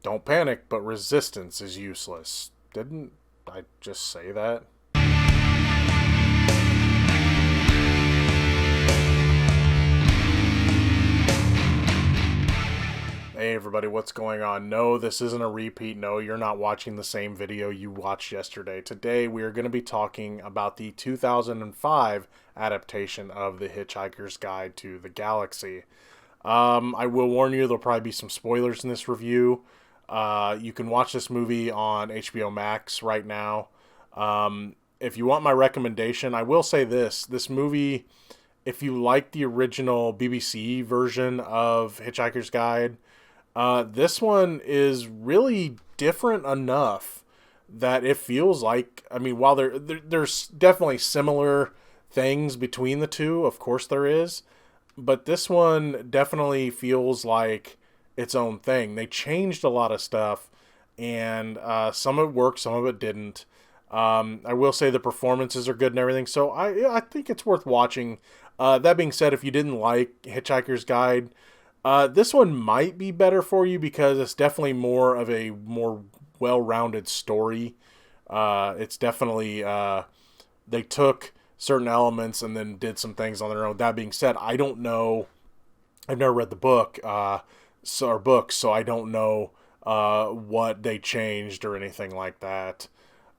Don't panic, but resistance is useless. Didn't I just say that? Hey everybody, what's going on? No, this isn't a repeat. No, you're not watching the same video you watched yesterday. Today we are going to be talking about the 2005 adaptation of The Hitchhiker's Guide to the Galaxy. I will warn you, there'll probably be some spoilers in this review. You can watch this movie on HBO Max right now. If you want my recommendation, I will say this. This movie, if you like the original BBC version of Hitchhiker's Guide, this one is really different enough that it feels like, I mean, while there's definitely similar things between the two, of course there is, but this one definitely feels like its own thing. They changed a lot of stuff, and some of it worked, some of it didn't. I will say the performances are good and everything, so I think it's worth watching. That being said, if you didn't like Hitchhiker's Guide, this one might be better for you because it's definitely more of a more well-rounded story. It's definitely they took certain elements and then did some things on their own. That being said, I don't know. I've never read the book, or books, so I don't know what they changed or anything like that.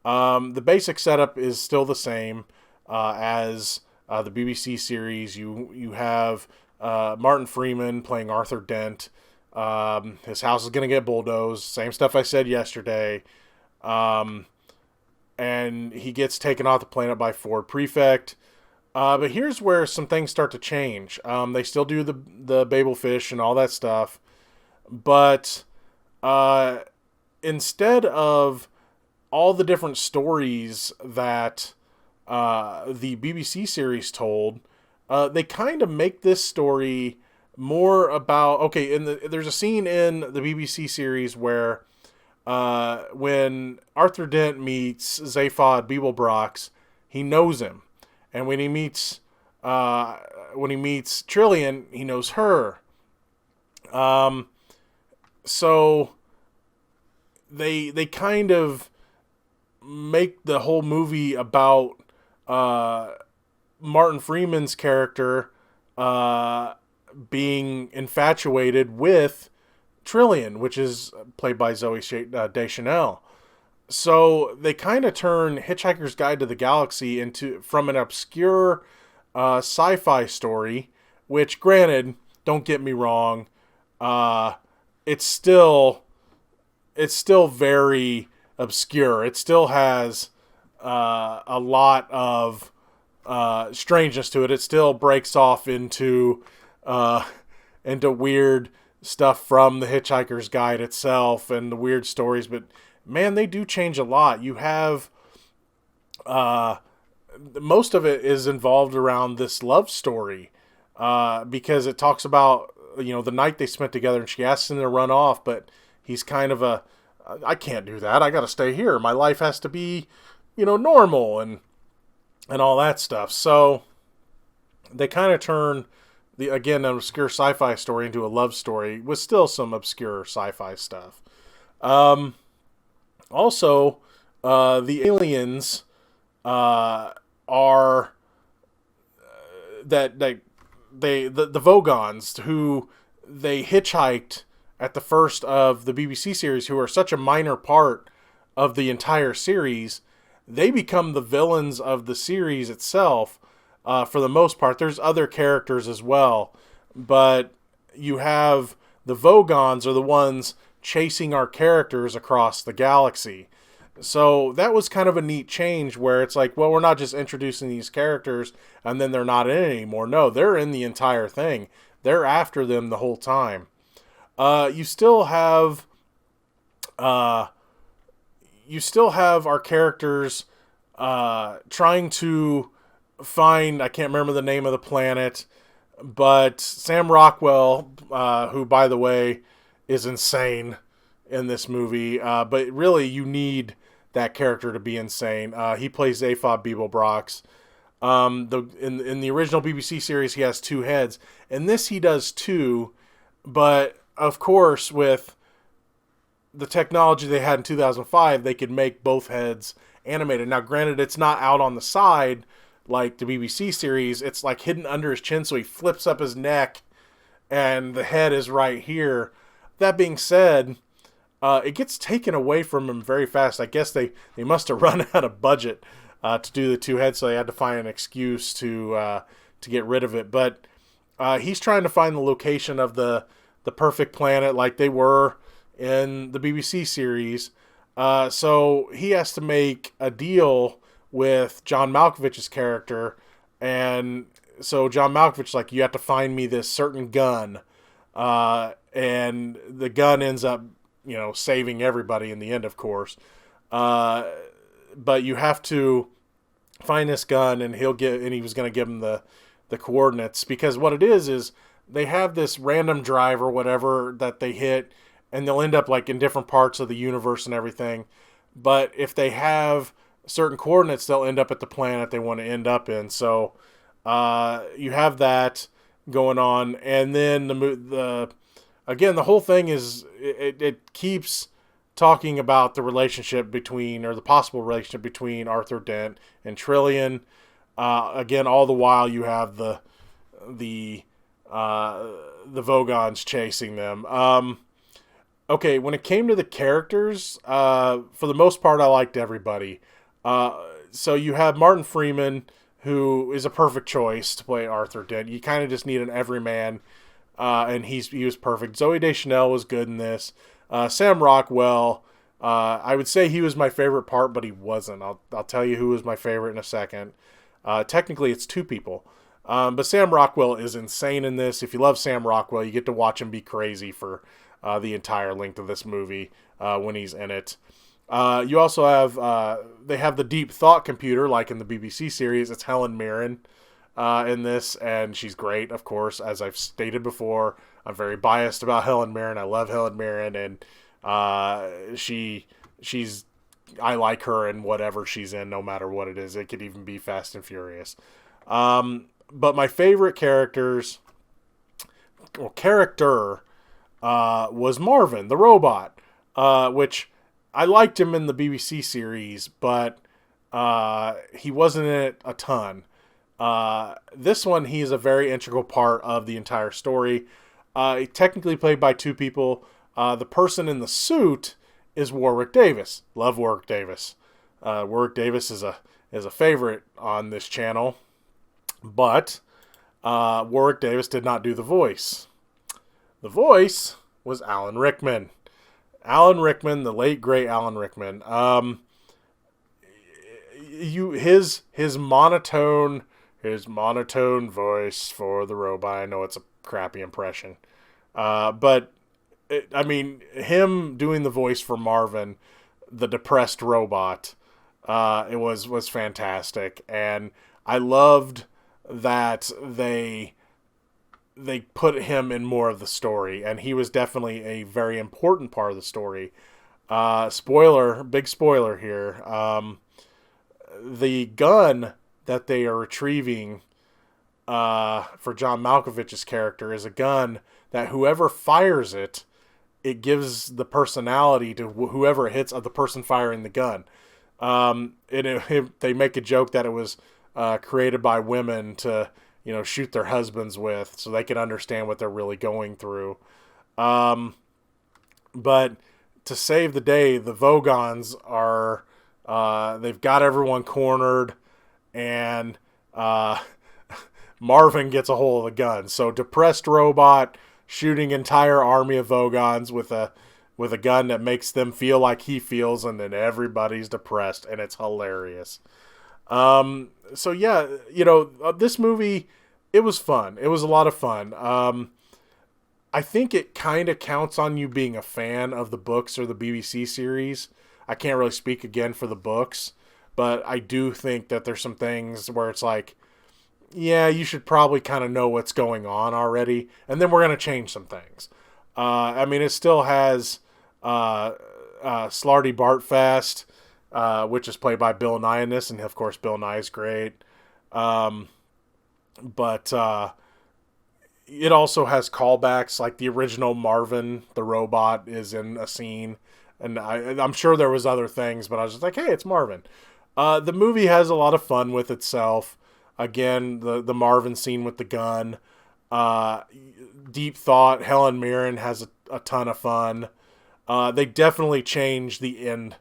The basic setup is still the same as the BBC series. You have Martin Freeman playing Arthur Dent. His house is going to get bulldozed. Same stuff I said yesterday. And he gets taken off the planet by Ford Prefect. But here's where some things start to change. They still do the Babel fish and all that stuff. But instead of all the different stories that the BBC series told, they kind of make this story more about, okay, there's a scene in the BBC series where when Arthur Dent meets Zaphod Beeblebrox, he knows him. And when he meets Trillian, he knows her. So they kind of make the whole movie about Martin Freeman's character being infatuated with Trillian, which is played by Zoe Deschanel. So they kind of turn Hitchhiker's Guide to the Galaxy from an obscure sci-fi story, which, granted, don't get me wrong, it's still very obscure. It still has a lot of strangeness to it. It still breaks off into weird stuff from the Hitchhiker's Guide itself and the weird stories, but man, they do change a lot. You have most of it is involved around this love story because it talks about, the night they spent together, and she asks him to run off, but he's kind of I can't do that. I got to stay here. My life has to be, normal and all that stuff. So they kind of turn an obscure sci-fi story into a love story with still some obscure sci-fi stuff. Also, the aliens are the Vogons, who they hitchhiked at the first of the BBC series, who are such a minor part of the entire series. They become the villains of the series itself. For the most part, there's other characters as well, but you have the Vogons are the ones chasing our characters across the galaxy. So that was kind of a neat change where it's like, well, we're not just introducing these characters and then they're not in it anymore. No, they're in the entire thing. They're after them the whole time. You still have our characters trying to find, I can't remember the name of the planet, but Sam Rockwell, who, by the way, is insane in this movie, but really you need that character to be insane. He plays Zaphod Beeblebrox. In the original BBC series, he has two heads. In this, he does two, but of course, with the technology they had in 2005, they could make both heads animated. Now, granted, it's not out on the side like the BBC series. It's like hidden under his chin, so he flips up his neck, and the head is right here. That being said, it gets taken away from him very fast. I guess they must have run out of budget to do the two heads, so they had to find an excuse to get rid of it. But he's trying to find the location of the perfect planet, like they were in the BBC series. So he has to make a deal with John Malkovich's character, and so John Malkovich's like, you have to find me this certain gun, and the gun ends up, saving everybody in the end, of course. But you have to find this gun, and he was going to give him the coordinates, because what it is they have this random drive or whatever that they hit, and they'll end up like in different parts of the universe and everything. But if they have certain coordinates, they'll end up at the planet they want to end up in. So you have that going on, and then the whole thing is it keeps talking about the relationship between, or the possible relationship between, Arthur Dent and Trillian. Again, all the while you have the Vogons chasing them. Okay, when it came to the characters, for the most part, I liked everybody. So you have Martin Freeman, who is a perfect choice to play Arthur Dent. You kind of just need an everyman, and he was perfect. Zoe Deschanel was good in this. Sam Rockwell, I would say he was my favorite part, but he wasn't. I'll tell you who was my favorite in a second. Technically, it's two people. But Sam Rockwell is insane in this. If you love Sam Rockwell, you get to watch him be crazy for the entire length of this movie when he's in it. You also have, they have the deep thought computer, like in the BBC series. It's Helen Mirren in this, and she's great, of course. As I've stated before, I'm very biased about Helen Mirren. I love Helen Mirren, and I like her in whatever she's in, no matter what it is. It could even be Fast and Furious. But my favorite character was Marvin, the robot, which I liked him in the BBC series, but he wasn't in it a ton. This one, he's a very integral part of the entire story. Technically played by two people. The person in the suit is Warwick Davis. Love Warwick Davis. Warwick Davis is a favorite on this channel, but Warwick Davis did not do the voice. The voice was Alan Rickman. Alan Rickman, the late great Alan Rickman. His monotone voice for the robot. I know it's a crappy impression, but him doing the voice for Marvin, the depressed robot, it was fantastic, and I loved that they put him in more of the story, and he was definitely a very important part of the story. Big spoiler here. The gun that they are retrieving for John Malkovich's character is a gun that whoever fires it gives the personality to whoever it hits of the person firing the gun. They make a joke that it was created by women to, shoot their husbands with, so they can understand what they're really going through. But to save the day, the Vogons are, they've got everyone cornered, and Marvin gets a hold of the gun. So depressed robot shooting entire army of Vogons with a gun that makes them feel like he feels, and then everybody's depressed, and it's hilarious. So yeah, this movie, it was fun. It was a lot of fun. I think it kind of counts on you being a fan of the books or the BBC series. I can't really speak again for the books, but I do think that there's some things where it's like, yeah, you should probably kind of know what's going on already, and then we're going to change some things. It still has Slarty Bartfast, which is played by Bill Nye in this, and of course Bill Nye is great. But it also has callbacks, like the original Marvin the robot is in a scene and I'm sure there was other things, but I was just like, hey, it's Marvin. The movie has a lot of fun with itself. Again, the Marvin scene with the gun. Uh, Deep Thought, Helen Mirren has a ton of fun. They definitely changed the end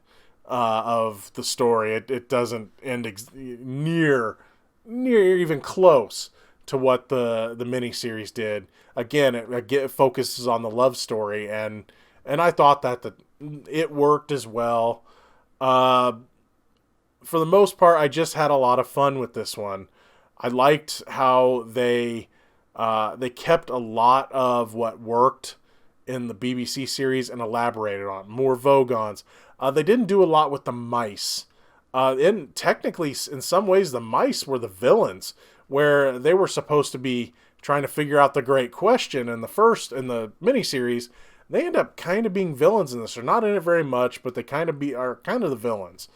of the story. It doesn't end near even close to what the miniseries did. Again, it focuses on the love story, and I thought that it worked as well. Uh, for the most part, I just had a lot of fun with this one. I liked how they kept a lot of what worked in the BBC series and elaborated on it. More Vogons. They didn't do a lot with the mice. And technically, in some ways, the mice were the villains, where they were supposed to be trying to figure out the great question in the miniseries. They end up kind of being villains in this. They're not in it very much, but they are kind of the villains.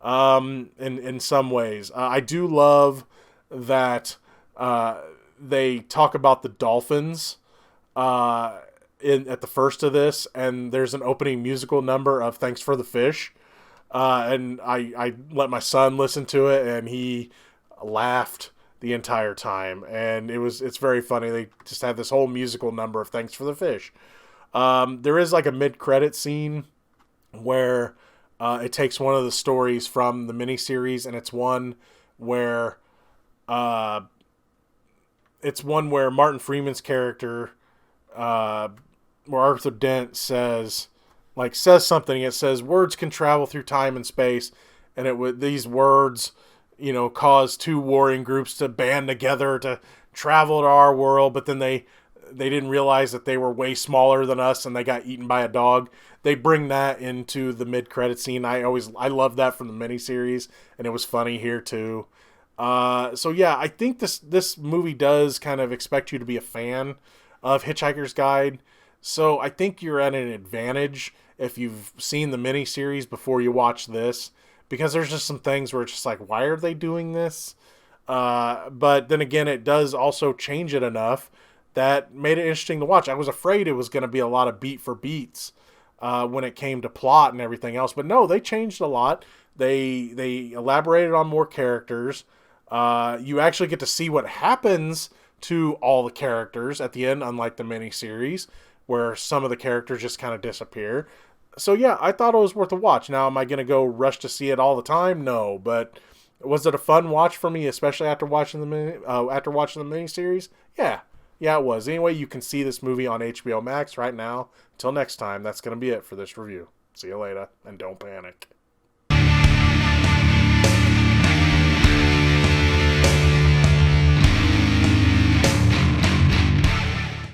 In some ways, I do love that they talk about the dolphins at the first of this, and there's an opening musical number of "Thanks for the Fish," and I let my son listen to it, and he laughed the entire time, and it's very funny. They just have this whole musical number of "Thanks for the Fish." There is like a mid-credit scene where it takes one of the stories from the miniseries, and it's one where Martin Freeman's character, where Arthur Dent says something. It says words can travel through time and space, and these words, cause two warring groups to band together to travel to our world, but then they didn't realize that they were way smaller than us, and they got eaten by a dog. They bring that into the mid-credit scene. I love that from the miniseries, and it was funny here too. So yeah, I think this movie does kind of expect you to be a fan of Hitchhiker's Guide. So I think you're at an advantage if you've seen the miniseries before you watch this, because there's just some things where it's just like, why are they doing this? But then again, it does also change it enough that made it interesting to watch. I was afraid it was going to be a lot of beat for beats when it came to plot and everything else, but no, they changed a lot. They elaborated on more characters. You actually get to see what happens to all the characters at the end, unlike the miniseries, where some of the characters just kind of disappear. So yeah, I thought it was worth a watch. Now, am I going to go rush to see it all the time? No, but was it a fun watch for me, especially after watching the miniseries? Yeah, it was. Anyway, you can see this movie on HBO Max right now. Until next time, that's going to be it for this review. See you later, and don't panic.